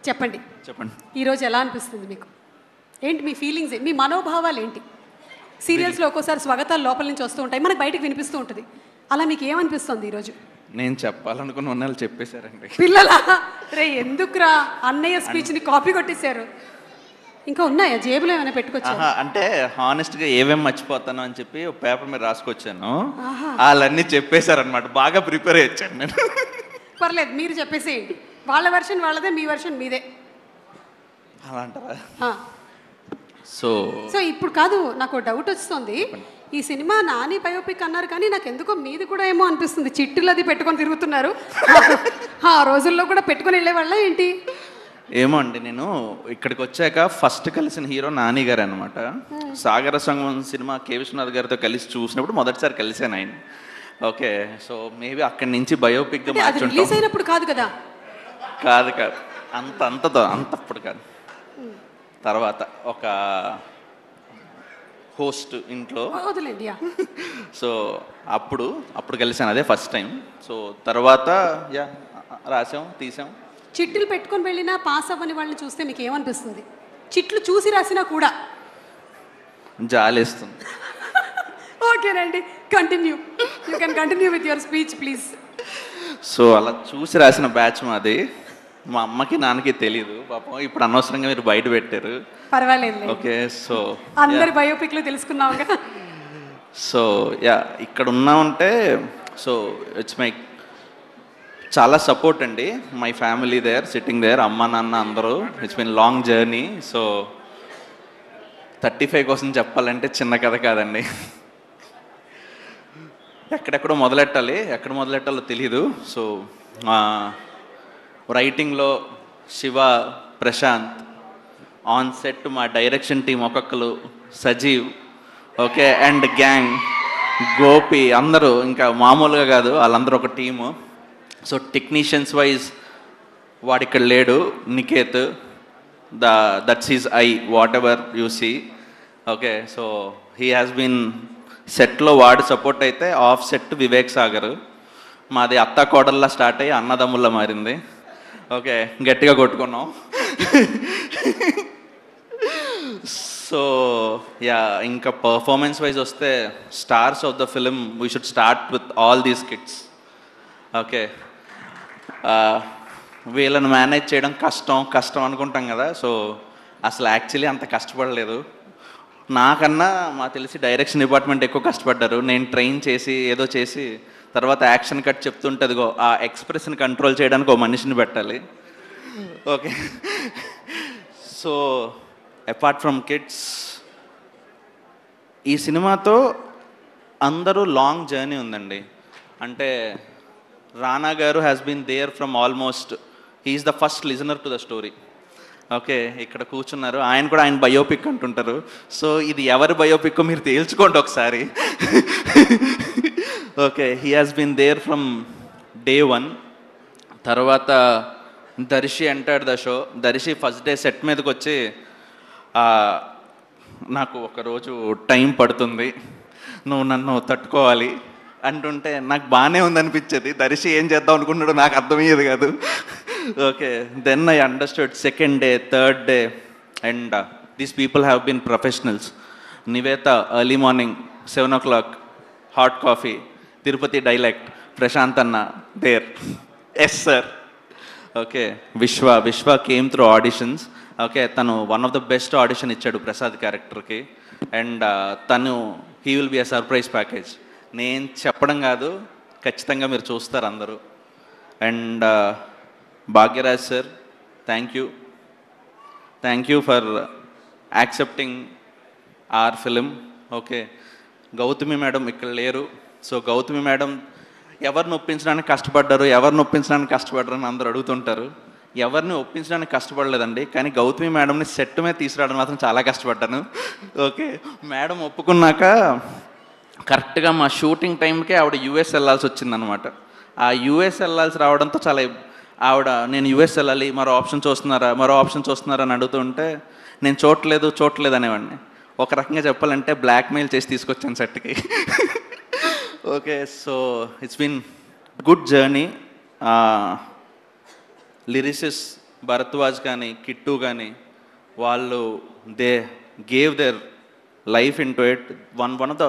చెప్పండి చెప్పండి. ఈరోజు ఎలా అనిపిస్తుంది మీకు? ఏంటి మీ ఫీలింగ్స్, మీ మనోభావాలు ఏంటి? సీరియల్స్లో ఒక్కోసారి స్వాగతాలు లోపల నుంచి వస్తూ ఉంటాయి, మనకు బయటకు వినిపిస్తూ ఉంటుంది. అలా మీకు ఏమనిపిస్తుంది ఈరోజు? నేను చెప్పాలనుకున్న వాళ్ళు చెప్పేశారండి. పిల్లలా రే ఎందుకురా, అన్నయ్య స్పీచ్ని కాపీ కొట్టేశారు. ఇంకా ఉన్నాయా జేబులో ఏమైనా పెట్టుకొచ్చా? అంటే హానెస్ట్గా ఏమేమి మర్చిపోతాను అని చెప్పి ఒక పేపర్ మీద రాసుకొచ్చాను. వాళ్ళన్నీ చెప్పేశారనమాట. బాగా ప్రిపేర్ అయ్యాను నేను. పర్లేదు, మీరు చెప్పేసేయండి. వాళ్ళ వెర్షన్ వాళ్ళదే, మీ వెర్షన్ మీదే. అలా అంటారా? సో ఇప్పుడు కాదు, నాకు డౌట్ వస్తుంది. ఈ సినిమా నాని బయోపిక్ అన్నారు కానీ నాకు ఎందుకో మీది కూడా ఏమో అనిపిస్తుంది. చిట్టులు అది పెట్టుకొని తిరుగుతున్నారు. ఆ రోజుల్లో కూడా పెట్టుకొని వెళ్ళేవాళ్ళ ఏంటి? ఏమో అండి, నేను ఇక్కడికి వచ్చాక ఫస్ట్ కలిసిన హీరో నాని గారు అనమాట. సాగర సంగమం సినిమా కే విశ్వనాథ్ గారితో కలిసి చూసినప్పుడు మొదటిసారి కలిసాను ఆయన. ఓకే, సో మేబీ అక్కడి నుంచి బయోపిక్గా మార్చుంటాం. రిలీజ్ అయినప్పుడు కాదు కదా? కాదు అంతప్పుడు కాదు. తర్వాత ఒక హోస్ట్ ఇంట్లో వదిలేండి. సో అప్పుడు కలిసాను, అదే ఫస్ట్ టైం. సో తర్వాత రాసాం, తీసాం. చిట్లు పెట్టుకొని వెళ్ళినా పాస్ అవ్వని వాళ్ళని చూస్తే మీకు ఏమనిపిస్తుంది? చిట్లు చూసి రాసినా కూడా జాలేస్తుంది. ఓకేనండి, continue. You can continue with your speech please. So అలా చూసి రాసిన బ్యాచ్ మాది. మా అమ్మకి నాన్నకి తెలియదు పాపం. ఇప్పుడు అనవసరంగా మీరు బయట పెట్టారు. పర్వాలేదు. ఓకే, సో అందరి బయోపిక్లు తెలుసుకున్నాం. సో ఇక్కడ ఉన్నామంటే సో ఇట్స్ మై చాలా సపోర్ట్ అండి. My family there, sitting there, అమ్మ నాన్న అందరూ. It's been long journey. So 35 కోసం చెప్పాలంటే చిన్న కథ కాదండి. ఎక్కడెక్కడో మొదలెట్టాలి, ఎక్కడ మొదలెట్టాలో తెలీదు. సో రైటింగ్లో శివ, ప్రశాంత్, ఆన్ సెట్ మా డైరెక్షన్ టీం ఒక్కొక్కరు, Sajeev, okay, and gang, Gopi, అందరూ ఇంకా మామూలుగా కాదు, వాళ్ళందరూ ఒక టీము. సో టెక్నీషియన్స్ వైజ్ వాడు ఇక్కడ లేడు, Niketh, that's his eye, whatever you see. Okay, so he has been సెట్లో వాడు సపోర్ట్ అయితే, ఆఫ్ సెట్ వివేక్ సాగర్. మాది అత్త కోడల్లా స్టార్ట్ అయ్యి అన్నదమ్ముల్లా మారింది. ఓకే, గట్టిగా కొట్టుకున్నాం. సో ఇంకా పర్ఫార్మెన్స్ వైజ్ వస్తే stars of the film we should start with all these kids. Okay, వీళ్ళని మేనేజ్ చేయడం కష్టం అనుకుంటాం కదా. సో అసలు యాక్చువల్లీ అంత కష్టపడలేదు. నాకన్నా మా తెలిసి డైరెక్షన్ డిపార్ట్మెంట్ ఎక్కువ కష్టపడ్డారు. నేను ట్రైన్ చేసి ఏదో చేసి తర్వాత యాక్షన్ కట్ చెప్తుంటే అదిగో ఆ ఎక్స్ప్రెషన్ కంట్రోల్ చేయడానికి ఒక మనిషిని పెట్టాలి. Okay, so apart from kids ఈ సినిమాతో అందరూ లాంగ్ జర్నీ ఉందండి. అంటే Rana garu has been there from almost, he is the first listener to the story. Okay, ఇక్కడ కూర్చున్నారు, ఆయన కూడా ఆయన బయోపిక్ అంటుంటారు. సో ఇది ఎవరి బయోపిక్ మీరు తేల్చుకోండి ఒకసారి. Okay, he has been there from day 1. తర్వాత Darshi entered the show. Darshi first day set మీదకి వచ్చి నాకు ఒకరోజు టైం పడుతుంది, నువ్వు నన్ను తట్టుకోవాలి అంటుంటే నాకు బాగానే ఉందనిపించేది. దర్శి ఏం చేద్దాం అనుకున్నాడో నాకు అర్థమయ్యేది కాదు. Okay, then I understood. Second day, third day, and these people have been professionals. Nivetha early morning 7 o'clock, hot coffee, Tirupati dialect, Prashanth అన్న there, yes sir. Okay, Vishwa came through auditions. Okay, తను one of the best audition ఇచ్చాడు ప్రసాద్ క్యారెక్టర్కి. And తను he will be a surprise package. నేను చెప్పడం కాదు, ఖచ్చితంగా మీరు చూస్తారు అందరూ. And Bhagyaraj sir, thank you for accepting our film. Okay, Gautami madam ఇక్కడ లేరు. సో గౌతమి మేడం ఎవరిని ఒప్పించడానికి కష్టపడ్డారు అని అందరూ అడుగుతుంటారు. ఎవరిని ఒప్పించడానికి కష్టపడలేదండి, కానీ గౌతమి మేడంని సెట్ మీద తీసుకురావడం మాత్రం చాలా కష్టపడ్డాను. ఓకే, మేడం ఒప్పుకున్నాక కరెక్ట్గా మా షూటింగ్ టైంకే ఆవిడ యూఎస్ వెళ్ళాల్సి వచ్చిందనమాట. ఆ యూఎస్ వెళ్ళాల్సి రావడంతో చాలా ఆవిడ, నేను యూఎస్ వెళ్ళాలి, మరో ఆప్షన్ చూస్తున్నారా అని అడుగుతుంటే నేను చూడలేదు అనేవాడిని. ఒక రకంగా చెప్పాలంటే బ్లాక్మెయిల్ చేసి తీసుకొచ్చాను సెట్కి. Okay, so it's been good journey. Lyricists Bharadwaj కానీ కిట్టు కానీ వాళ్ళు they gave their life in to it. One of the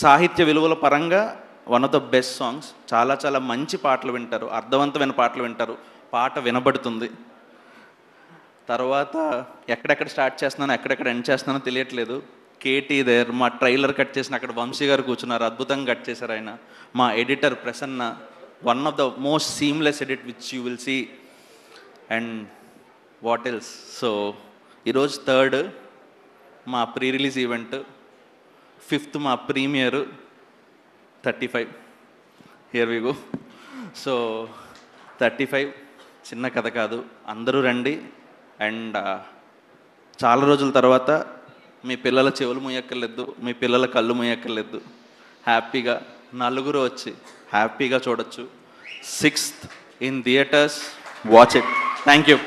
సాహిత్య విలువల పరంగా one of the best songs. చాలా చాలా మంచి పాటలు వింటారు, అర్థవంతమైన పాటలు వింటారు, పాట వినబడుతుంది. తర్వాత ఎక్కడెక్కడ స్టార్ట్ చేస్తున్నానో ఎక్కడెక్కడ ఎండ్ చేస్తున్నానో తెలియట్లేదు. కేటీ దేర్, మా ట్రైలర్ కట్ చేసిన అక్కడ వంశీ గారు కూర్చున్నారు, అద్భుతంగా కట్ చేశారు ఆయన. మా editor Prasanna, one of the most seamless edit which you will see. And what else. So ఈరోజు 3rd మా ప్రీ రిలీజ్ ఈవెంట్, 5th మా premiere, 35 here we go. So 35 చిన్న కథ కాదు, అందరూ రండి. అండ్ చాలా రోజుల తర్వాత మీ పిల్లల చెవులు మూయక్కర్లేదు, మీ పిల్లల కళ్ళు మూయక్కర్లేదు, హ్యాపీగా 4 వచ్చి హ్యాపీగా చూడొచ్చు. 6th in theatres, watch it. Thank you.